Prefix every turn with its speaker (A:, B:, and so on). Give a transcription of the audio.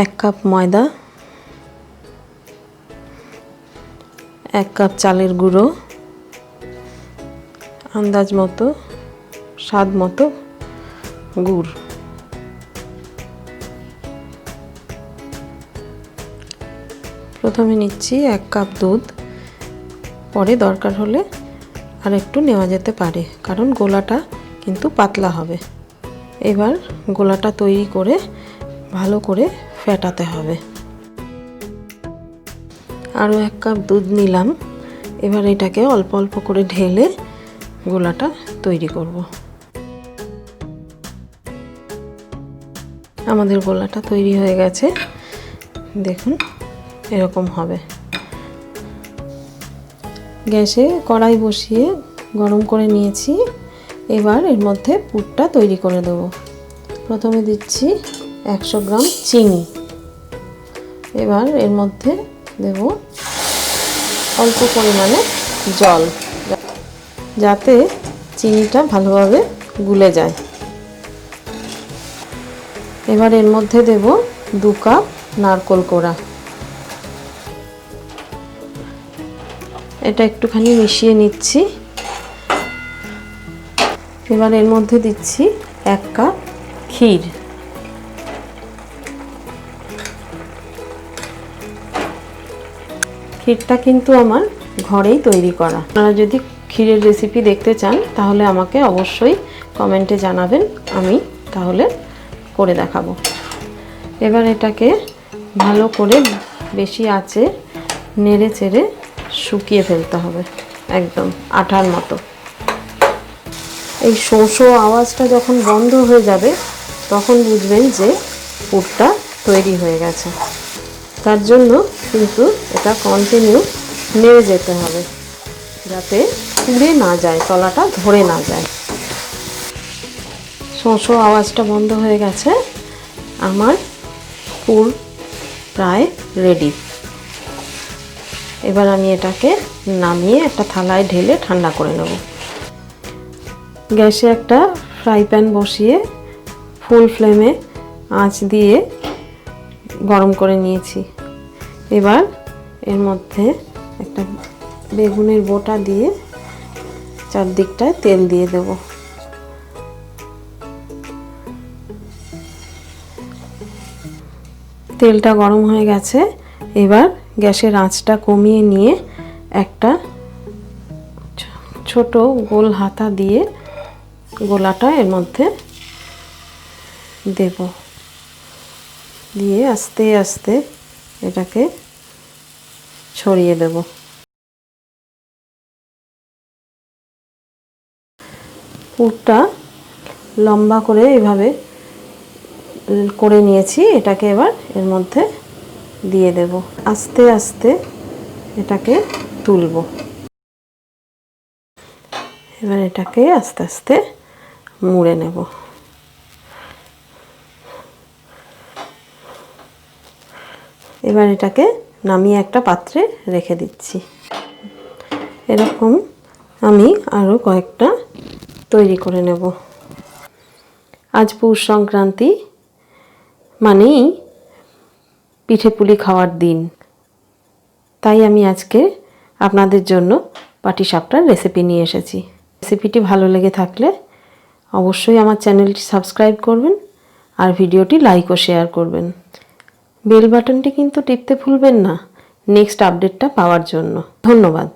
A: 1 cup ময়দা, 1 cup চালের গুঁড়ো, আন্দাজ মতো স্বাদ মতো গুড়, প্রথমে নিচ্ছি 1 কাপ দুধ, পরে দরকার হলে আর একটু নেওয়া যেতে পারে, কারণ গোলাটা কিন্তু পাতলা হবে। এবার গোলাটা তৈরি করে ভালো করে ফেটাতে হবে। আরও 1 কাপ দুধ নিলাম। এবার এটাকে অল্প অল্প করে ঢেলে গোলাটা তৈরি করব। আমাদের গোলাটা তৈরি হয়ে গেছে, দেখুন এরকম হবে। গ্যাসে কড়াই বসিয়ে গরম করে নিয়েছি। এবার এর মধ্যে পুরটা তৈরি করে দেব। প্রথমে দিচ্ছি 100 গ্রাম চিনি। এবার এর মধ্যে দেব অল্প পরিমাণে জল, যাতে চিনিটা ভালোভাবে গুলে যায়। এবার এর মধ্যে দেব 2 কাপ নারকেল কোড়া। এটা একটুখানি মিশিয়ে নিচ্ছি। এবার এর মধ্যে দিচ্ছি 1 কাপ ক্ষীর। ক্ষীরটা কিন্তু আমার ঘরেই তৈরি করা। আপনারা যদি ক্ষীরের রেসিপি দেখতে চান তাহলে আমাকে অবশ্যই কমেন্টে জানাবেন, আমি তাহলে করে দেখাবো। এবার এটাকে ভালো করে বেশি আঁচে নেড়ে চেড়ে শুকিয়ে ফেলতে হবে, একদম আঠার মতো। এই শোঁ শোঁ আওয়াজটা যখন বন্ধ হয়ে যাবে তখন বুঝবেন যে পুরটা তৈরি হয়ে গেছে। তার জন্য কিন্তু এটা কন্টিনিউ নেড়ে যেতে হবে, যাতে পুড়ে না যায়, তলাটা ধরে না যায়। শোঁ শোঁ আওয়াজটা বন্ধ হয়ে গেছে। আমার পুর প্রায় রেডি। এবার আমি এটাকে নামিয়ে একটা থালায় ঢেলে ঠান্ডা করে নেব। গ্যাসে একটা ফ্রাই প্যান বসিয়ে ফুল ফ্লেমে আঁচ দিয়ে গরম করে নিয়েছি। এবার এর মধ্যে একটা বেগুনের বোটা দিয়ে চারদিকটায় তেল দিয়ে দেব। তেলটা গরম হয়ে গেছে। এবার গ্যাসের আঁচটা কমিয়ে নিয়ে একটা ছোট গোল হাতা দিয়ে গোলাটা এর মধ্যে দেব, দিয়ে আস্তে আস্তে এটাকে ছড়িয়ে দেব। পুরটা লম্বা করে এভাবে করে নিয়েছি। এটাকে এবার এর মধ্যে দিয়ে দেব, আস্তে আস্তে এটাকে তুলব। এবার এটাকে আস্তে আস্তে মুড়ে নেব। এবার এটাকে নামিয়ে একটা পাত্রে রেখে দিচ্ছি। এরকম আমি আরও কয়েকটা তৈরি করে নেব। আজ পৌষ সংক্রান্তি মানেই পিঠেপুলি খাওয়ার দিন, তাই আমি আজকে আপনাদের জন্য পাটিসাপটার রেসিপি নিয়ে এসেছি। রেসিপিটি ভালো লেগে থাকলে অবশ্যই আমার চ্যানেলটি সাবস্ক্রাইব করবেন আর ভিডিওটি লাইক ও শেয়ার করবেন। বেল বাটনটি কিন্তু টিপতে ভুলবেন না নেক্সট আপডেটটা পাওয়ার জন্য। ধন্যবাদ।